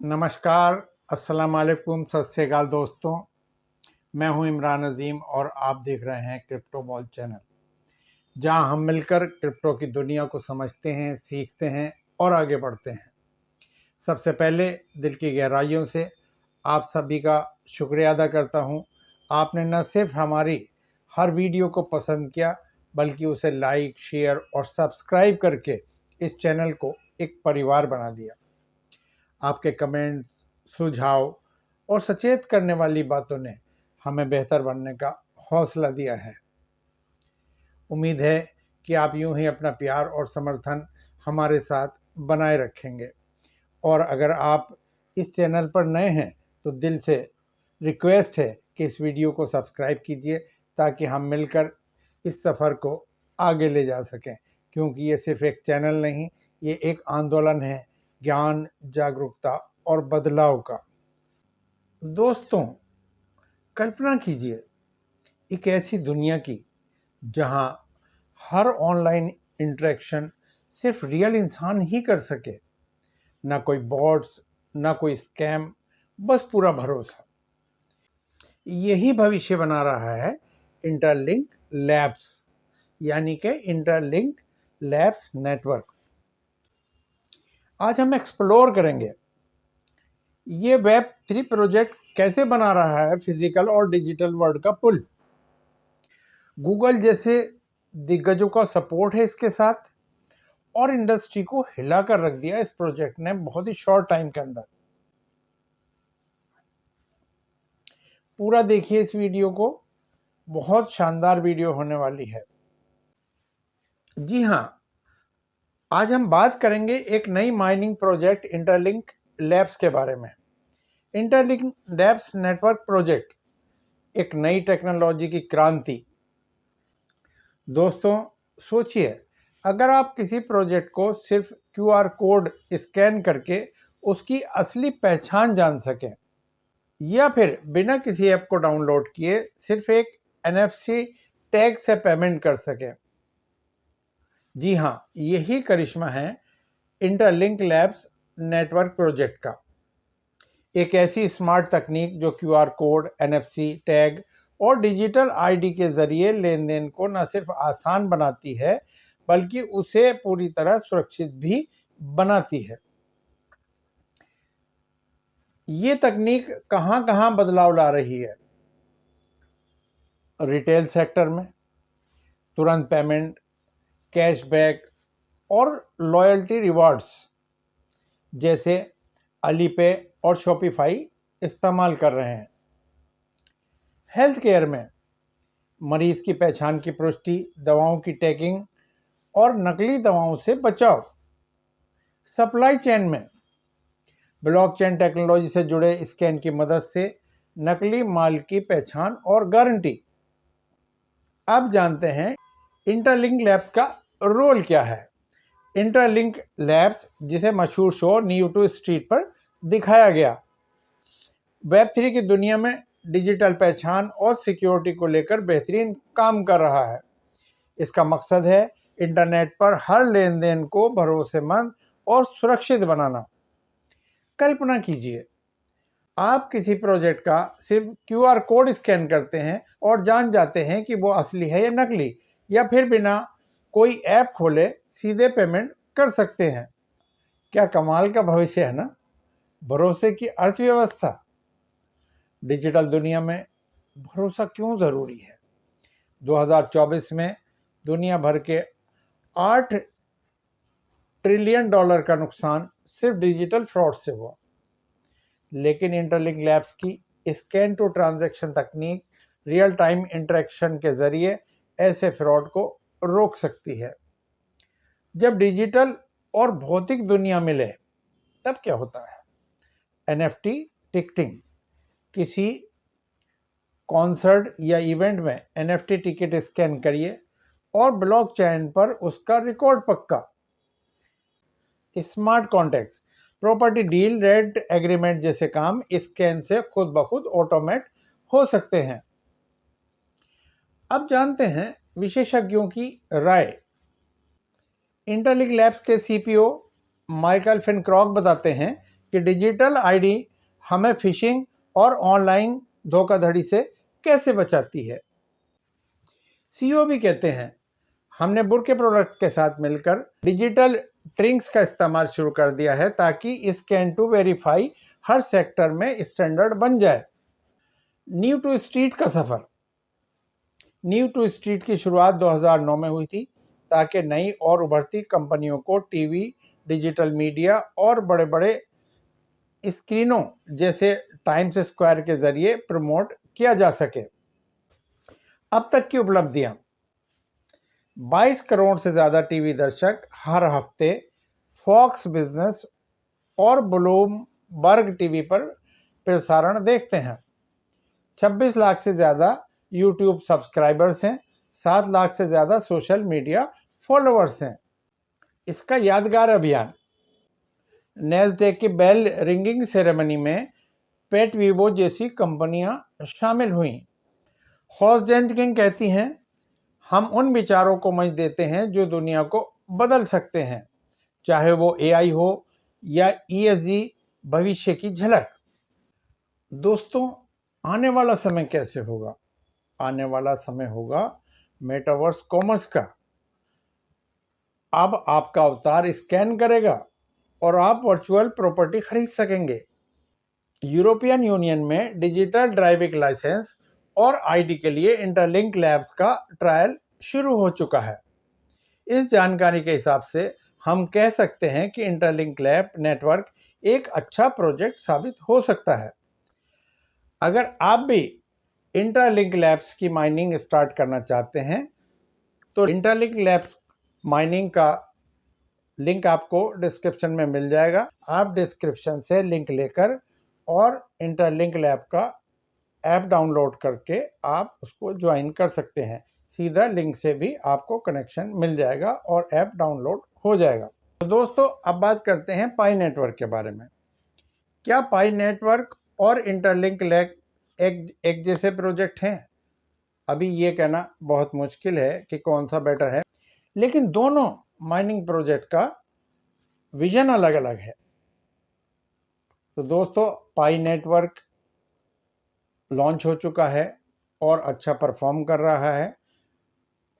नमस्कार, अस्सलाम वालेकुम, सत श्री अकाल दोस्तों। मैं हूं इमरान अजीम और आप देख रहे हैं क्रिप्टो बॉल चैनल, जहां हम मिलकर क्रिप्टो की दुनिया को समझते हैं, सीखते हैं और आगे बढ़ते हैं। सबसे पहले दिल की गहराइयों से आप सभी का शुक्रिया अदा करता हूं। आपने न सिर्फ हमारी हर वीडियो को पसंद किया, बल्कि उसे लाइक, शेयर और सब्सक्राइब करके इस चैनल को एक परिवार बना दिया। आपके कमेंट, सुझाव और सचेत करने वाली बातों ने हमें बेहतर बनने का हौसला दिया है। उम्मीद है कि आप यूं ही अपना प्यार और समर्थन हमारे साथ बनाए रखेंगे। और अगर आप इस चैनल पर नए हैं तो दिल से रिक्वेस्ट है कि इस वीडियो को सब्सक्राइब कीजिए, ताकि हम मिलकर इस सफ़र को आगे ले जा सकें। क्योंकि ये सिर्फ एक चैनल नहीं, ये एक आंदोलन है ज्ञान, जागरूकता और बदलाव का। दोस्तों, कल्पना कीजिए एक ऐसी दुनिया की जहां हर ऑनलाइन इंटरेक्शन सिर्फ रियल इंसान ही कर सके। ना कोई बॉट्स, ना कोई स्कैम, बस पूरा भरोसा। यही भविष्य बना रहा है इंटरलिंक लैब्स, यानी कि इंटरलिंक लैब्स नेटवर्क। आज हम एक्सप्लोर करेंगे ये वेब 3 प्रोजेक्ट कैसे बना रहा है फिजिकल और डिजिटल वर्ल्ड का पुल। गूगल जैसे दिग्गजों का सपोर्ट है इसके साथ, और इंडस्ट्री को हिला कर रख दिया इस प्रोजेक्ट ने बहुत ही शॉर्ट टाइम के अंदर। पूरा देखिए इस वीडियो को, बहुत शानदार वीडियो होने वाली है। जी हाँ, आज हम बात करेंगे एक नई माइनिंग प्रोजेक्ट इंटरलिंक लैब्स के बारे में। इंटरलिंक लैब्स नेटवर्क प्रोजेक्ट एक नई टेक्नोलॉजी की क्रांति। दोस्तों, सोचिए, अगर आप किसी प्रोजेक्ट को सिर्फ QR कोड स्कैन करके उसकी असली पहचान जान सकें, या फिर बिना किसी ऐप को डाउनलोड किए सिर्फ एक NFC टैग से पेमेंट कर सकें। जी हाँ, यही करिश्मा है इंटरलिंक लैब्स नेटवर्क प्रोजेक्ट का। एक ऐसी स्मार्ट तकनीक जो QR कोड, NFC टैग और डिजिटल ID के जरिए लेन देन को न सिर्फ आसान बनाती है, बल्कि उसे पूरी तरह सुरक्षित भी बनाती है। ये तकनीक कहां बदलाव ला रही है? रिटेल सेक्टर में तुरंत पेमेंट, कैशबैक और लॉयल्टी रिवार्ड्स जैसे अलीपे और शॉपिफाई इस्तेमाल कर रहे हैं। हेल्थ केयर में मरीज की पहचान की पुष्टि, दवाओं की टैगिंग और नकली दवाओं से बचाव। सप्लाई चेन में ब्लॉकचेन टेक्नोलॉजी से जुड़े स्कैन की मदद से नकली माल की पहचान और गारंटी। अब जानते हैं इंटरलिंक लैब्स का रोल क्या है। इंटरलिंक लैब्स, जिसे मशहूर शो न्यू टू स्ट्रीट पर दिखाया गया, वेब 3 की दुनिया में डिजिटल पहचान और सिक्योरिटी को लेकर बेहतरीन काम कर रहा है। इसका मकसद है इंटरनेट पर हर लेन देन को भरोसेमंद और सुरक्षित बनाना। कल्पना कीजिए, आप किसी प्रोजेक्ट का सिर्फ QR कोड स्कैन करते हैं और जान जाते हैं कि वो असली है या नकली, या फिर बिना कोई ऐप खोले सीधे पेमेंट कर सकते हैं। क्या कमाल का भविष्य है ना? भरोसे की अर्थव्यवस्था। डिजिटल दुनिया में भरोसा क्यों जरूरी है? 2024 में दुनिया भर के $8 ट्रिलियन का नुकसान सिर्फ डिजिटल फ्रॉड से हुआ। लेकिन इंटरलिंक लैब्स की स्कैन टू ट्रांजैक्शन तकनीक रियल टाइम इंटरेक्शन के जरिए ऐसे फ्रॉड को रोक सकती है। जब डिजिटल और भौतिक दुनिया मिले तब क्या होता है? NFT ticketing. किसी कॉन्सर्ट या इवेंट में NFT टिकट स्कैन करिए और ब्लॉकचेन पर उसका रिकॉर्ड पक्का। Smart contracts, property deal, rent agreement जैसे काम स्कैन से खुद ब खुद ऑटोमेट हो सकते हैं। अब जानते हैं विशेषज्ञों की राय। इंटरलिंक लैब्स के CPO माइकल फिनक्रॉक बताते हैं कि डिजिटल आईडी हमें फिशिंग और ऑनलाइन धोखाधड़ी से कैसे बचाती है। सीईओ भी कहते हैं, हमने बुर के प्रोडक्ट के साथ मिलकर डिजिटल ट्रिंक्स का इस्तेमाल शुरू कर दिया है ताकि स्कैन टू वेरीफाई हर सेक्टर में स्टैंडर्ड बन जाए। न्यू टू स्ट्रीट का सफर। न्यू टू स्ट्रीट की शुरुआत 2009 में हुई थी ताकि नई और उभरती कंपनियों को टीवी, डिजिटल मीडिया और बड़े बड़े स्क्रीनों जैसे टाइम्स स्क्वायर के जरिए प्रमोट किया जा सके। अब तक की उपलब्धियां। 22 करोड़ से ज्यादा टीवी दर्शक हर हफ्ते फॉक्स बिजनेस और ब्लूमबर्ग टीवी पर प्रसारण देखते हैं। 26 लाख से ज्यादा यूट्यूब सब्सक्राइबर्स हैं। 7 लाख से ज्यादा सोशल मीडिया फॉलोअर्स हैं। इसका यादगार अभियान। नैस्डैक की बेल रिंगिंग सेरेमनी में पेट वीवो जैसी कंपनियां शामिल हुईं। हॉस जेनकिंग कहती हैं, हम उन विचारों को मंच देते हैं जो दुनिया को बदल सकते हैं, चाहे वो एआई हो या ईएसजी भविष्य की झलक। दोस्तों, आने वाला समय कैसे होगा? आने वाला समय होगा मेटावर्स कॉमर्स का। अब आपका अवतार स्कैन करेगा और आप वर्चुअल प्रॉपर्टी खरीद सकेंगे। यूरोपियन यूनियन में डिजिटल ड्राइविंग लाइसेंस और आईडी के लिए इंटरलिंक लैब्स का ट्रायल शुरू हो चुका है। इस जानकारी के हिसाब से हम कह सकते हैं कि इंटरलिंक लैब नेटवर्क एक अच्छा प्रोजेक्ट साबित हो सकता है। अगर आप भी इंटरलिंक लैब्स की माइनिंग स्टार्ट करना चाहते हैं तो इंटरलिंक लैब्स माइनिंग का लिंक आपको डिस्क्रिप्शन में मिल जाएगा। आप डिस्क्रिप्शन से लिंक लेकर और इंटरलिंक लैब का ऐप डाउनलोड करके आप उसको ज्वाइन कर सकते हैं। सीधा लिंक से भी आपको कनेक्शन मिल जाएगा और ऐप डाउनलोड हो जाएगा। तो दोस्तों, अब बात करते हैं पाई नेटवर्क के बारे में। क्या पाई नेटवर्क और इंटरलिंक लैब एक जैसे प्रोजेक्ट हैं? अभी ये कहना बहुत मुश्किल है कि कौन सा बेटर है, लेकिन दोनों माइनिंग प्रोजेक्ट का विजन अलग अलग है। तो दोस्तों, पाई नेटवर्क लॉन्च हो चुका है और अच्छा परफॉर्म कर रहा है।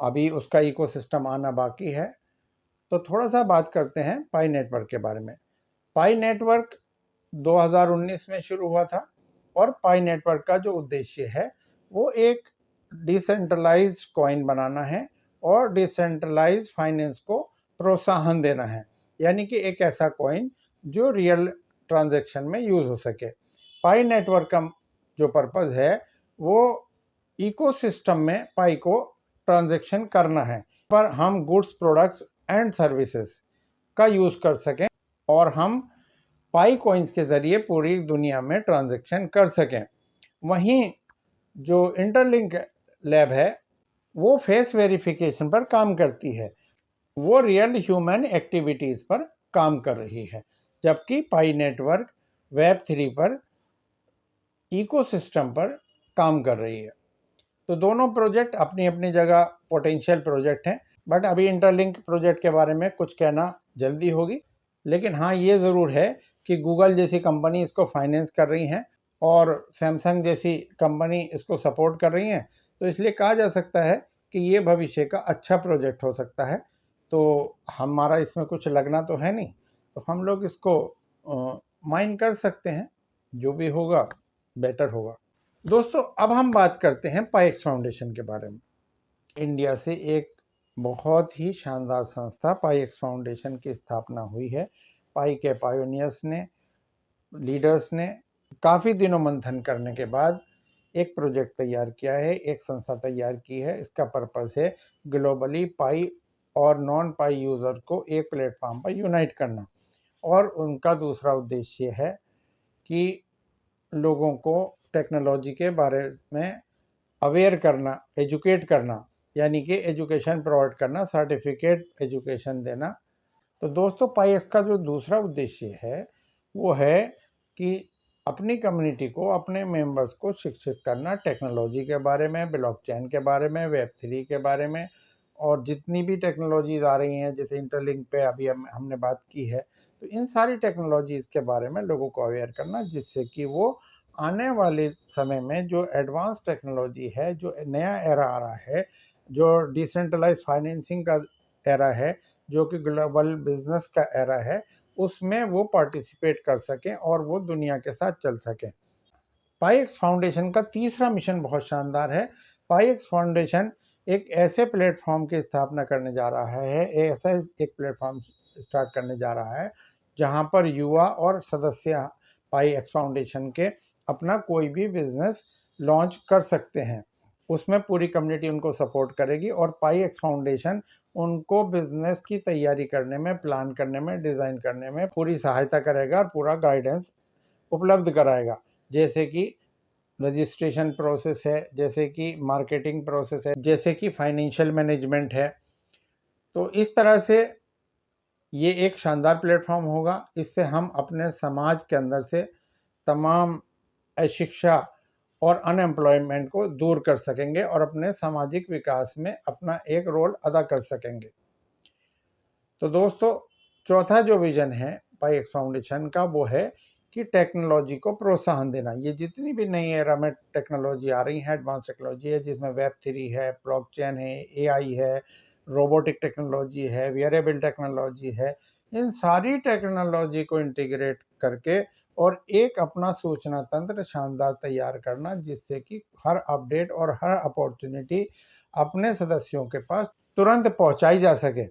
अभी उसका इकोसिस्टम आना बाकी है। तो थोड़ा सा बात करते हैं पाई नेटवर्क के बारे में। पाई नेटवर्क 2019 में शुरू हुआ था और पाई नेटवर्क का जो उद्देश्य है वो एक डिसेंट्रलाइज्ड कॉइन बनाना है और डिसेंट्रलाइज्ड फाइनेंस को प्रोत्साहन देना है, यानी कि एक ऐसा कॉइन जो रियल ट्रांजैक्शन में यूज हो सके। पाई नेटवर्क का जो पर्पस है वो इकोसिस्टम में पाई को ट्रांजैक्शन करना है, पर हम गुड्स, प्रोडक्ट्स एंड सर्विसेज का यूज कर सकें और हम पाई कॉइन्स के जरिए पूरी दुनिया में ट्रांजैक्शन कर सकें। वहीं जो इंटरलिंक लैब है वो फेस वेरिफिकेशन पर काम करती है, वो रियल ह्यूमन एक्टिविटीज पर काम कर रही है, जबकि पाई नेटवर्क वेब3 पर इकोसिस्टम पर काम कर रही है। तो दोनों प्रोजेक्ट अपनी अपनी जगह पोटेंशियल प्रोजेक्ट हैं, बट अभी इंटरलिंक प्रोजेक्ट के बारे में कुछ कहना जल्दी होगी। लेकिन हाँ, ये ज़रूर है कि गूगल जैसी कंपनी इसको फाइनेंस कर रही हैं और सैमसंग जैसी कंपनी इसको सपोर्ट कर रही हैं, तो इसलिए कहा जा सकता है कि ये भविष्य का अच्छा प्रोजेक्ट हो सकता है। तो हमारा इसमें कुछ लगना तो है नहीं, तो हम लोग इसको माइन कर सकते हैं। जो भी होगा बेटर होगा। दोस्तों, अब हम बात करते हैं पाईएक्स फाउंडेशन के बारे में। इंडिया से एक बहुत ही शानदार संस्था पाईएक्स फाउंडेशन की स्थापना हुई है। पाई के पायोनियर्स ने, लीडर्स ने काफ़ी दिनों मंथन करने के बाद एक प्रोजेक्ट तैयार किया है, एक संस्था तैयार की है। इसका पर्पस है ग्लोबली पाई और नॉन पाई यूज़र को एक प्लेटफॉर्म पर यूनाइट करना, और उनका दूसरा उद्देश्य है कि लोगों को टेक्नोलॉजी के बारे में अवेयर करना, एजुकेट करना, यानी कि एजुकेशन प्रोवाइड करना, सर्टिफिकेट एजुकेशन देना। तो दोस्तों, पाईएक्स का जो दूसरा उद्देश्य है वो है कि अपनी कम्युनिटी को, अपने मेंबर्स को शिक्षित करना टेक्नोलॉजी के बारे में, ब्लॉकचेन के बारे में, वेब3 के बारे में, और जितनी भी टेक्नोलॉजीज आ रही हैं, जैसे इंटरलिंक पे अभी हमने बात की है, तो इन सारी टेक्नोलॉजीज़ के बारे में लोगों को अवेयर करना, जिससे कि वो आने वाले समय में जो एडवांस टेक्नोलॉजी है, जो नया एरा आ रहा है, जो डिसेंट्रलाइज्ड फाइनेंसिंग का एरा है, जो कि ग्लोबल बिजनेस का एरा है, उसमें वो पार्टिसिपेट कर सकें और वो दुनिया के साथ चल सकें। पाईएक्स फाउंडेशन का तीसरा मिशन बहुत शानदार है। पाईएक्स फाउंडेशन एक ऐसे प्लेटफॉर्म की स्थापना करने जा रहा है, ऐसा एक प्लेटफॉर्म स्टार्ट करने जा रहा है जहां पर युवा और सदस्य पाईएक्स फाउंडेशन के अपना कोई भी बिजनेस लॉन्च कर सकते हैं। उसमें पूरी कम्युनिटी उनको सपोर्ट करेगी और पाईएक्स फाउंडेशन उनको बिजनेस की तैयारी करने में, प्लान करने में, डिज़ाइन करने में पूरी सहायता करेगा और पूरा गाइडेंस उपलब्ध कराएगा। जैसे कि रजिस्ट्रेशन प्रोसेस है, जैसे कि मार्केटिंग प्रोसेस है, जैसे कि फाइनेंशियल मैनेजमेंट है। तो इस तरह से ये एक शानदार प्लेटफॉर्म होगा। इससे हम अपने समाज के अंदर से तमाम अशिक्षा और अनएम्प्लॉयमेंट को दूर कर सकेंगे और अपने सामाजिक विकास में अपना एक रोल अदा कर सकेंगे। तो दोस्तों, चौथा जो विजन है पाईएक्स फाउंडेशन का, वो है कि टेक्नोलॉजी को प्रोत्साहन देना। ये जितनी भी नई एरा में टेक्नोलॉजी आ रही है, एडवांस टेक्नोलॉजी है, जिसमें वेब3 है, ब्लॉकचेन है, एआई है, रोबोटिक टेक्नोलॉजी है, वियरेबल टेक्नोलॉजी है, इन सारी टेक्नोलॉजी को इंटीग्रेट करके और एक अपना सूचना तंत्र शानदार तैयार करना, जिससे कि हर अपडेट और हर अपॉर्चुनिटी अपने सदस्यों के पास तुरंत पहुंचाई जा सके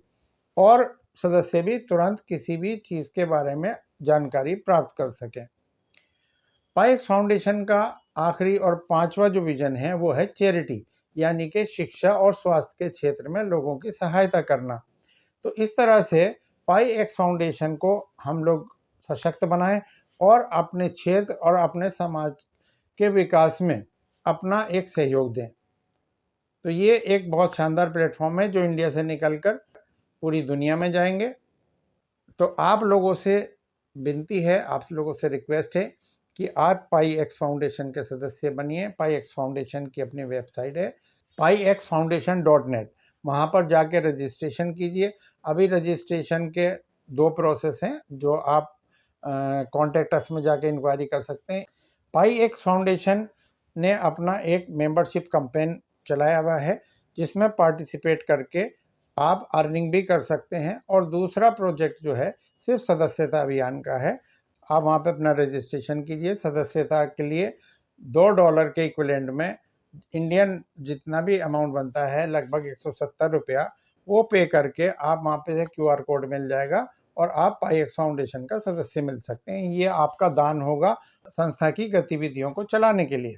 और सदस्य भी तुरंत किसी भी चीज़ के बारे में जानकारी प्राप्त कर सकें। पाईएक्स फाउंडेशन का आखिरी और पांचवा जो विजन है वो है चैरिटी, यानी कि शिक्षा और स्वास्थ्य के क्षेत्र में लोगों की सहायता करना। तो इस तरह से पाईएक्स फाउंडेशन को हम लोग सशक्त बनाएं और अपने क्षेत्र और अपने समाज के विकास में अपना एक सहयोग दें। तो ये एक बहुत शानदार प्लेटफॉर्म है जो इंडिया से निकलकर पूरी दुनिया में जाएंगे। तो आप लोगों से विनती है, आप लोगों से रिक्वेस्ट है कि आप पाईएक्स फाउंडेशन के सदस्य बनिए। पाईएक्स फाउंडेशन की अपनी वेबसाइट है pixfoundation.net, वहाँ पर जाके रजिस्ट्रेशन कीजिए। अभी रजिस्ट्रेशन के 2 प्रोसेस हैं जो आप कॉन्टैक्ट अस में जाके इंक्वायरी कर सकते हैं। पाईएक्स फाउंडेशन ने अपना एक मेंबरशिप कैंपेन चलाया हुआ है जिसमें पार्टिसिपेट करके आप अर्निंग भी कर सकते हैं, और दूसरा प्रोजेक्ट जो है सिर्फ सदस्यता अभियान का है। आप वहाँ पे अपना रजिस्ट्रेशन कीजिए। सदस्यता के लिए $2 के इक्विवेलेंट में इंडियन जितना भी अमाउंट बनता है, लगभग 170 रुपया, वो पे करके आप वहाँ पे से QR कोड मिल जाएगा और आप पाईएक्स फाउंडेशन का सदस्य मिल सकते हैं। ये आपका दान होगा संस्था की गतिविधियों को चलाने के लिए।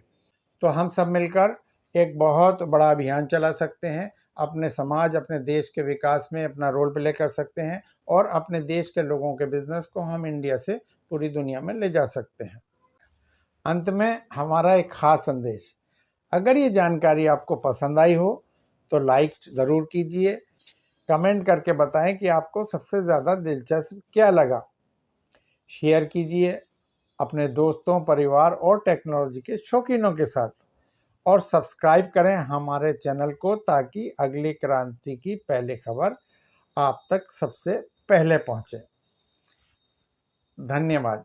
तो हम सब मिलकर एक बहुत बड़ा अभियान चला सकते हैं, अपने समाज, अपने देश के विकास में अपना रोल प्ले कर सकते हैं और अपने देश के लोगों के बिजनेस को हम इंडिया से पूरी दुनिया में ले जा सकते हैं। अंत में हमारा एक खास संदेश, अगर ये जानकारी आपको पसंद आई हो तो लाइक ज़रूर कीजिए, कमेंट करके बताएं कि आपको सबसे ज़्यादा दिलचस्प क्या लगा। शेयर कीजिए अपने दोस्तों, परिवार और टेक्नोलॉजी के शौकीनों के साथ, और सब्सक्राइब करें हमारे चैनल को ताकि अगली क्रांति की पहली खबर आप तक सबसे पहले पहुंचे। धन्यवाद।